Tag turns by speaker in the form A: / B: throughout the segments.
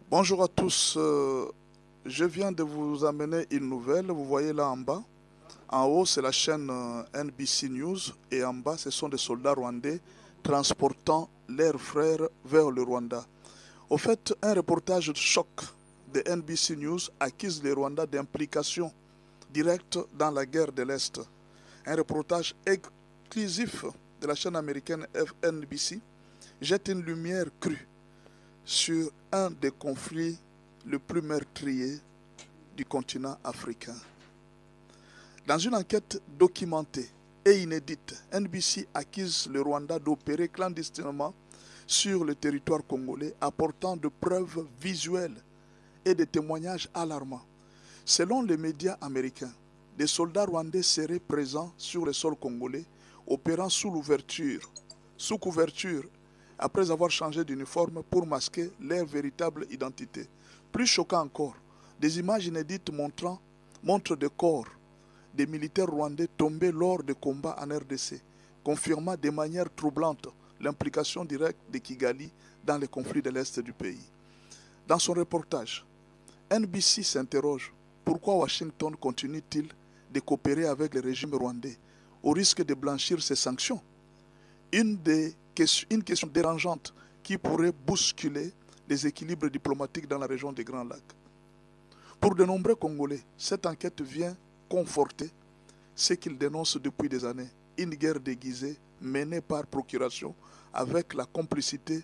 A: Bonjour à tous, je viens de vous amener une nouvelle, vous voyez là en bas. En haut, c'est la chaîne NBC News et en bas, ce sont des soldats rwandais transportant leurs frères vers le Rwanda. Au fait, un reportage de choc de NBC News accuse le Rwanda d'implication directe dans la guerre de l'Est. Un reportage exclusif de la chaîne américaine NBC jette une lumière crue sur un des conflits les plus meurtriers du continent africain. Dans une enquête documentée et inédite, NBC accuse le Rwanda d'opérer clandestinement sur le territoire congolais, apportant de preuves visuelles et des témoignages alarmants. Selon les médias américains, des soldats rwandais seraient présents sur le sol congolais, opérant sous couverture, après avoir changé d'uniforme pour masquer leur véritable identité. Plus choquant encore, des images inédites montrent des corps des militaires rwandais tombés lors de combats en RDC, confirmant de manière troublante l'implication directe de Kigali dans les conflits de l'Est du pays. Dans son reportage, NBC s'interroge pourquoi Washington continue-t-il de coopérer avec le régime rwandais au risque de blanchir ses sanctions. Une question dérangeante qui pourrait bousculer les équilibres diplomatiques dans la région des Grands Lacs. Pour de nombreux Congolais, cette enquête vient conforter ce qu'ils dénoncent depuis des années, une guerre déguisée menée par procuration avec la complicité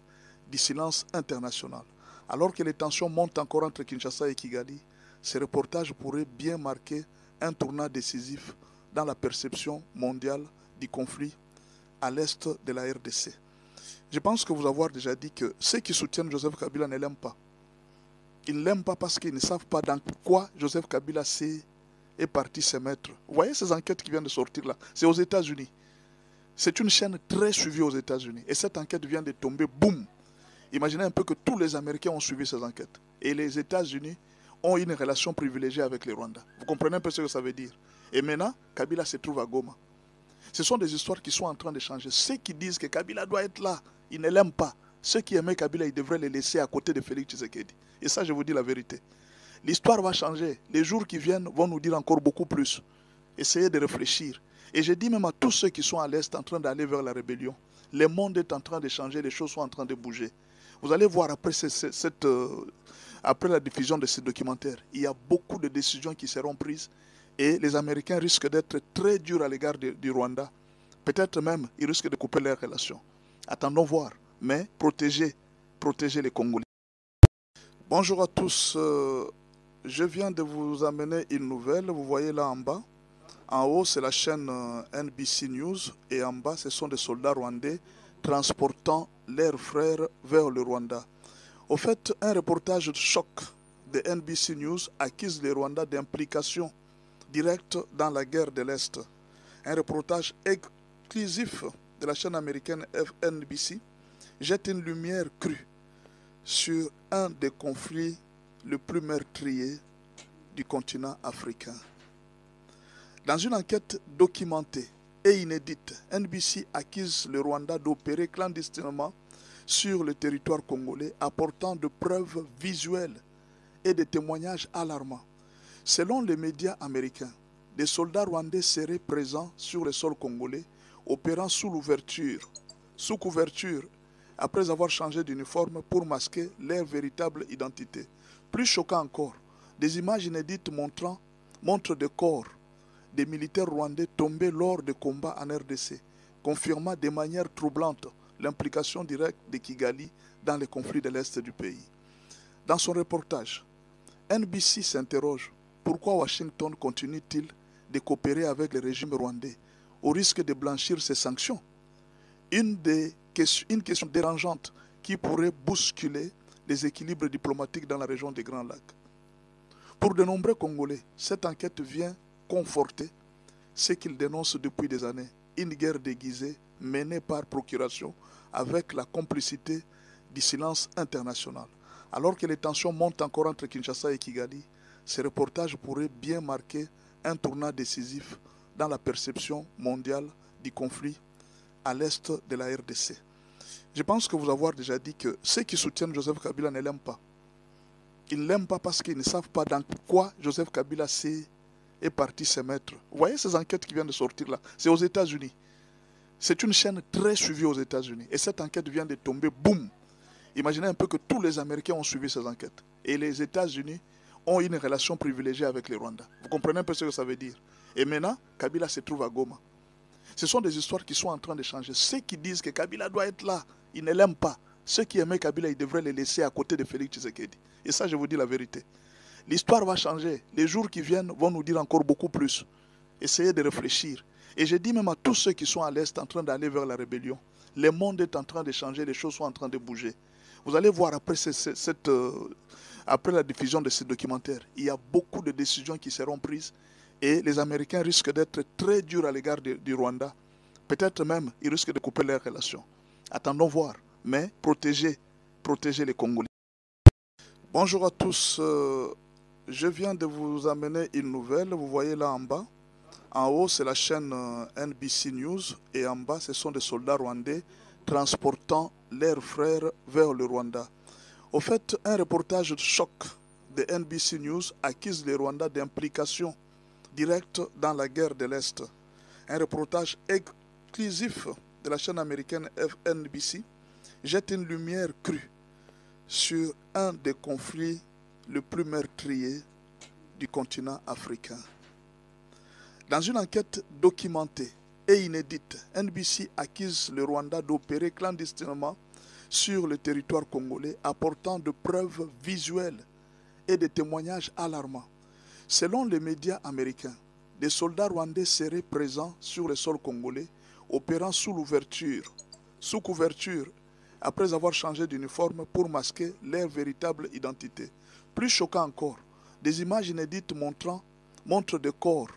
A: du silence international. Alors que les tensions montent encore entre Kinshasa et Kigali, ce reportage pourrait bien marquer un tournant décisif dans la perception mondiale du conflit à l'est de la RDC. Je pense que vous avoir déjà dit que ceux qui soutiennent Joseph Kabila ne l'aiment pas. Ils ne l'aiment pas parce qu'ils ne savent pas dans quoi Joseph Kabila est parti se mettre. Vous voyez ces enquêtes qui viennent de sortir là, c'est aux États-Unis. C'est une chaîne très suivie aux États-Unis. Et cette enquête vient de tomber, boum. Imaginez un peu que tous les Américains ont suivi ces enquêtes. Et les États-Unis ont une relation privilégiée avec les Rwandais. Vous comprenez un peu ce que ça veut dire. Et maintenant, Kabila se trouve à Goma. Ce sont des histoires qui sont en train de changer. Ceux qui disent que Kabila doit être là, ils ne l'aiment pas. Ceux qui aimaient Kabila, ils devraient les laisser à côté de Félix Tshisekedi. Et ça, je vous dis la vérité. L'histoire va changer. Les jours qui viennent vont nous dire encore beaucoup plus. Essayez de réfléchir. Et je dis même à tous ceux qui sont à l'Est en train d'aller vers la rébellion, le monde est en train de changer, les choses sont en train de bouger. Vous allez voir après la diffusion de ce documentaire, il y a beaucoup de décisions qui seront prises et les Américains risquent d'être très durs à l'égard du Rwanda. Peut-être même, ils risquent de couper leurs relations. Attendons voir, mais protégez les Congolais. Bonjour à tous, je viens de vous amener une nouvelle, vous voyez là en bas. En haut, c'est la chaîne NBC News et en bas, ce sont des soldats rwandais transportant leurs frères vers le Rwanda. Au fait, un reportage de choc de NBC News accuse le Rwanda d'implication directe dans la guerre de l'Est. Un reportage exclusif de la chaîne américaine NBC jette une lumière crue sur un des conflits les plus meurtriers du continent africain. Dans une enquête documentée et inédite, NBC accuse le Rwanda d'opérer clandestinement sur le territoire congolais, apportant de preuves visuelles et des témoignages alarmants. Selon les médias américains, des soldats rwandais seraient présents sur le sol congolais, opérant sous couverture, après avoir changé d'uniforme pour masquer leur véritable identité. Plus choquant encore, des images inédites montrent des corps des militaires rwandais tombés lors de combats en RDC, confirmant de manière troublante l'implication directe de Kigali dans les conflits de l'Est du pays. Dans son reportage, NBC s'interroge pourquoi Washington continue-t-il de coopérer avec le régime rwandais au risque de blanchir ses sanctions. Une question dérangeante qui pourrait bousculer les équilibres diplomatiques dans la région des Grands Lacs. Pour de nombreux Congolais, cette enquête vient conforter ce qu'ils dénoncent depuis des années, une guerre déguisée menée par procuration avec la complicité du silence international. Alors que les tensions montent encore entre Kinshasa et Kigali, ce reportage pourrait bien marquer un tournant décisif dans la perception mondiale du conflit à l'est de la RDC. Je pense que vous avoir déjà dit que ceux qui soutiennent Joseph Kabila ne l'aiment pas. Ils ne l'aiment pas parce qu'ils ne savent pas dans quoi Joseph Kabila est parti se mettre. Vous voyez ces enquêtes qui viennent de sortir là? C'est aux États-Unis. C'est une chaîne très suivie aux États-Unis. Et cette enquête vient de tomber, boum. Imaginez un peu que tous les Américains ont suivi ces enquêtes. Et les États-Unis ont une relation privilégiée avec les Rwandais. Vous comprenez un peu ce que ça veut dire? Et maintenant, Kabila se trouve à Goma. Ce sont des histoires qui sont en train de changer. Ceux qui disent que Kabila doit être là, ils ne l'aiment pas. Ceux qui aimaient Kabila, ils devraient le laisser à côté de Félix Tshisekedi. Et ça, je vous dis la vérité. L'histoire va changer. Les jours qui viennent vont nous dire encore beaucoup plus. Essayez de réfléchir. Et je dis même à tous ceux qui sont à l'Est en train d'aller vers la rébellion, le monde est en train de changer, les choses sont en train de bouger. Vous allez voir après la diffusion de ce documentaire, il y a beaucoup de décisions qui seront prises et les Américains risquent d'être très durs à l'égard du Rwanda. Peut-être même, ils risquent de couper leurs relations. Attendons voir, mais protégez les Congolais. Bonjour à tous, je viens de vous amener une nouvelle, vous voyez là en bas. En haut, c'est la chaîne NBC News et en bas, ce sont des soldats rwandais transportant leurs frères vers le Rwanda. Au fait, un reportage de choc de NBC News accuse les Rwandais d'implication directe dans la guerre de l'Est. Un reportage exclusif de la chaîne américaine NBC jette une lumière crue sur un des conflits les plus meurtriers du continent africain. Dans une enquête documentée et inédite, NBC accuse le Rwanda d'opérer clandestinement sur le territoire congolais, apportant de preuves visuelles et des témoignages alarmants. Selon les médias américains, des soldats rwandais seraient présents sur le sol congolais, opérant sous couverture, après avoir changé d'uniforme pour masquer leur véritable identité. Plus choquant encore, des images inédites montrent des corps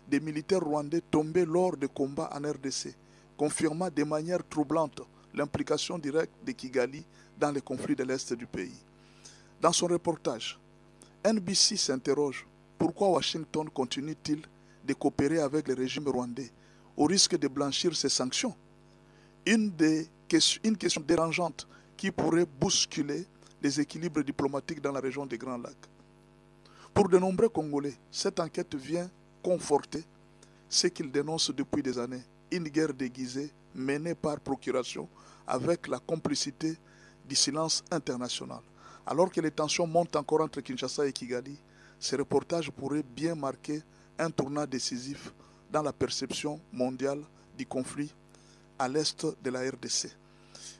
A: des militaires rwandais tombés lors de combats en RDC, confirmant de manière troublante l'implication directe de Kigali dans les conflits de l'Est du pays. Dans son reportage, NBC s'interroge pourquoi Washington continue-t-il de coopérer avec le régime rwandais au risque de blanchir ses sanctions? Une question dérangeante qui pourrait bousculer les équilibres diplomatiques dans la région des Grands Lacs. Pour de nombreux Congolais, cette enquête vient conforter ce qu'ils dénoncent depuis des années, une guerre déguisée menée par procuration avec la complicité du silence international. Alors que les tensions montent encore entre Kinshasa et Kigali, ce reportage pourrait bien marquer un tournant décisif dans la perception mondiale du conflit à l'est de la RDC.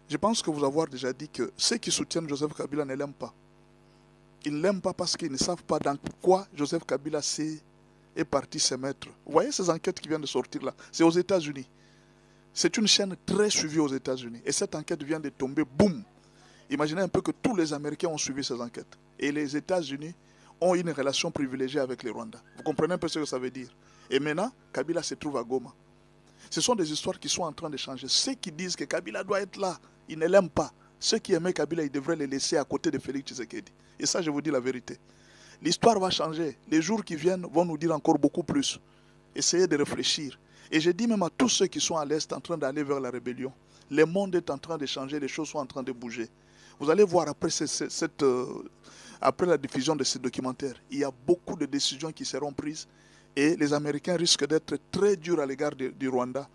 A: Je pense que vous avoir déjà dit que ceux qui soutiennent Joseph Kabila ne l'aiment pas. Ils ne l'aiment pas parce qu'ils ne savent pas dans quoi Joseph Kabila est parti se mettre. Vous voyez ces enquêtes qui viennent de sortir là? C'est aux États-Unis. C'est une chaîne très suivie aux États-Unis. Et cette enquête vient de tomber, boum. Imaginez un peu que tous les Américains ont suivi ces enquêtes. Et les États-Unis ont une relation privilégiée avec les Rwandais. Vous comprenez un peu ce que ça veut dire? Et maintenant, Kabila se trouve à Goma. Ce sont des histoires qui sont en train de changer. Ceux qui disent que Kabila doit être là, ils ne l'aiment pas. Ceux qui aimaient Kabila, ils devraient le laisser à côté de Félix Tshisekedi. Et ça, je vous dis la vérité. L'histoire va changer. Les jours qui viennent vont nous dire encore beaucoup plus. Essayez de réfléchir. Et je dis même à tous ceux qui sont à l'Est en train d'aller vers la rébellion, le monde est en train de changer, les choses sont en train de bouger. Vous allez voir après la diffusion de ce documentaire, il y a beaucoup de décisions qui seront prises et les Américains risquent d'être très durs à l'égard du Rwanda.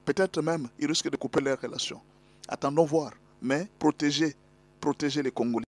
A: Peut-être même, ils risquent de couper leurs relations. Attendons voir, mais protégez les Congolais.